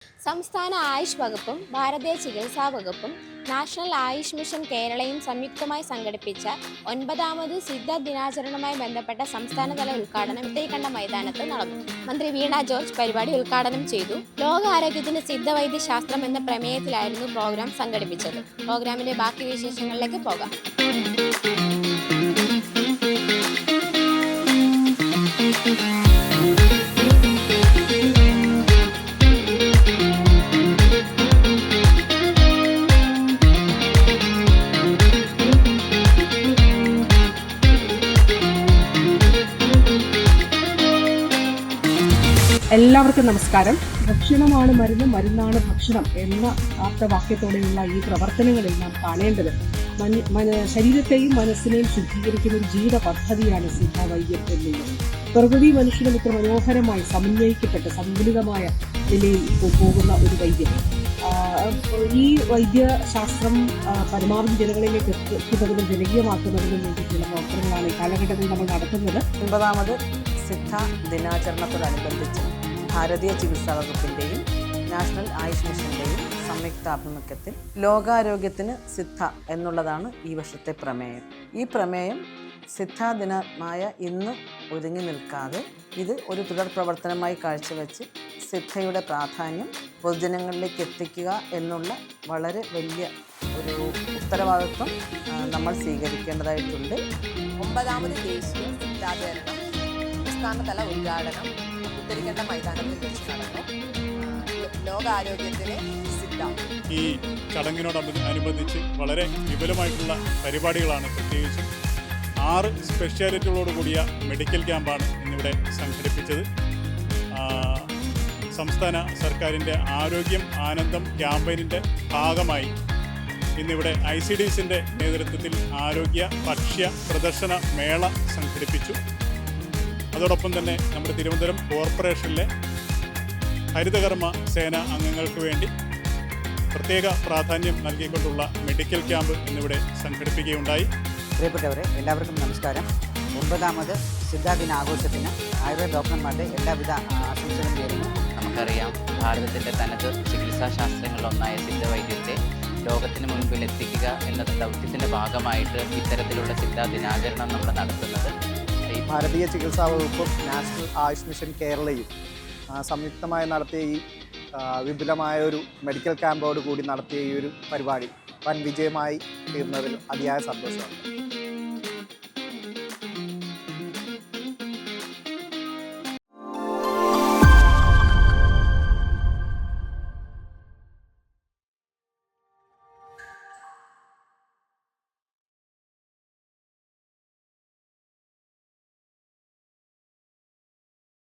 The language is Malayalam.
സംസ്ഥാന ആയുഷ് വകുപ്പും ഭാരതീയ ചികിത്സാ വകുപ്പും നാഷണൽ ആയുഷ് മിഷൻ കേരളയും സംയുക്തമായി സംഘടിപ്പിച്ച 9ാമത് സിദ്ധ ദിനാചരണവുമായി ബന്ധപ്പെട്ട സംസ്ഥാനതല ഉദ്ഘാടനം ഇട്ടേക്കണ്ട മൈതാനത്ത് നടന്നു. മന്ത്രി വീണ ജോർജ് പരിപാടി ഉദ്ഘാടനം ചെയ്തു. ലോകാരോഗ്യത്തിന് സിദ്ധവൈദ്യ ശാസ്ത്രം എന്ന പ്രമേയത്തിലായിരുന്നു പ്രോഗ്രാം സംഘടിപ്പിച്ചത്. പ്രോഗ്രാമിന്റെ ബാക്കി വിശേഷങ്ങളിലേക്ക് പോകാം. എല്ലാവർക്കും നമസ്കാരം. ഭക്ഷണമാണ് മരുന്ന്, മരുന്നാണ് ഭക്ഷണം എന്ന ആപ്തവാക്യത്തോടെയുള്ള ഈ പ്രവർത്തനങ്ങളിൽ നാം കാണേണ്ടത് ശരീരത്തെയും മനസ്സിനെയും ശുദ്ധീകരിക്കുന്ന ഒരു ജീവിത പദ്ധതിയാണ് സിദ്ധവൈദ്യം എന്നുള്ളത്. പ്രകൃതി മനുഷ്യനും ഇത്ര മനോഹരമായി സമന്വയിക്കപ്പെട്ട സന്തുലിതമായ നിലയിൽ പോകുന്ന ഒരു വൈദ്യം. ഈ വൈദ്യശാസ്ത്രം പരമാവധി ജനങ്ങളിലേക്ക് എത്തിക്കുന്നതിനും ജനകീയമാക്കുന്നതിനും വേണ്ടിയിട്ടുള്ള പ്രവർത്തനങ്ങളാണ് ഈ കാലഘട്ടത്തിൽ നമ്മൾ നടത്തുന്നത്. 9ാമത് സിദ്ധ ദിനാചരണത്തോടനുബന്ധിച്ച് ഭാരതീയ ചികിത്സാ വകുപ്പിൻ്റെയും നാഷണൽ ആയുഷ് മിഷൻ്റെയും സംയുക്താഭിമുഖ്യത്തിൽ ലോകാരോഗ്യത്തിന് സിദ്ധ എന്നുള്ളതാണ് ഈ വർഷത്തെ പ്രമേയം. ഈ പ്രമേയം സിദ്ധ ദിനമായ ഇന്ന് ഒതുങ്ങി നിൽക്കാതെ ഇത് ഒരു തുടർ പ്രവർത്തനമായി കാഴ്ചവെച്ച് സിദ്ധയുടെ പ്രാധാന്യം പൊതുജനങ്ങളിലേക്ക് എത്തിക്കുക എന്നുള്ള വളരെ വലിയ ഒരു ഉത്തരവാദിത്വം നമ്മൾ സ്വീകരിക്കേണ്ടതായിട്ടുണ്ട്. 9ാമത് ദേശീയ സിദ്ധാചരണം സംസ്ഥാനതല ഉദ്ഘാടനം ഉത്തരിക്കേണ്ട മൈതാനത്തിൽ വെച്ച് നടന്നു. ലോകാരോഗ്യത്തിന് സിദ്ധ ഈ ചടങ്ങിനോടനുബന്ധിച്ച് വളരെ വിപുലമായിട്ടുള്ള പരിപാടികളാണ്. പ്രത്യേകിച്ചും 6 സ്പെഷ്യാലിറ്റികളോട് കൂടിയ മെഡിക്കൽ ക്യാമ്പാണ് ഇന്നിവിടെ സംഘടിപ്പിച്ചത്. സംസ്ഥാന സർക്കാരിൻ്റെ ആരോഗ്യം ആനന്ദം ക്യാമ്പയിനിൻ്റെ ഭാഗമായി ഇന്നിവിടെ ICDSൻ്റെ നേതൃത്വത്തിൽ ആരോഗ്യ ഭക്ഷ്യ പ്രദർശന മേള സംഘടിപ്പിച്ചു. അതോടൊപ്പം തന്നെ നമ്മുടെ തിരുവനന്തപുരം കോർപ്പറേഷനിലെ ഹരിതകർമ്മ സേന അംഗങ്ങൾക്ക് വേണ്ടി പ്രത്യേക പ്രാധാന്യം നൽകിക്കൊണ്ടുള്ള മെഡിക്കൽ ക്യാമ്പ് എന്നിവിടെ സംഘടിപ്പിക്കുകയുണ്ടായി. പ്രിയപ്പെട്ടവരെ, എല്ലാവർക്കും നമസ്കാരം. 9ാമത് സിദ്ധ ദിനാഘോഷത്തിന് ആയുർവേദ ഡോക്ടർമാരുടെ എല്ലാവിധ ആശംസകളും നേരുന്നു. നമുക്കറിയാം, ഭാരതത്തിൻ്റെ തനത് ചികിത്സാശാസ്ത്രങ്ങളിലൊന്നായ സിദ്ധവൈദ്യത്തെ ലോകത്തിന് മുൻപിൽ എത്തിക്കുക എന്ന ദൗത്യത്തിൻ്റെ ഭാഗമായിട്ട് ഇത്തരത്തിലുള്ള സിദ്ധ ദിനാചരണം നമ്മൾ നടത്തുന്നത്. ഭാരതീയ ചികിത്സാ വകുപ്പും നാഷണൽ ആയുഷ് മിഷൻ കേരളയും സംയുക്തമായി നടത്തിയ ഈ വിപുലമായ ഒരു മെഡിക്കൽ ക്യാമ്പോട് കൂടി നടത്തിയ ഈ ഒരു പരിപാടി വൻ വിജയമായി തീർന്നതിൽ അതിയായ സന്തോഷമുണ്ട്.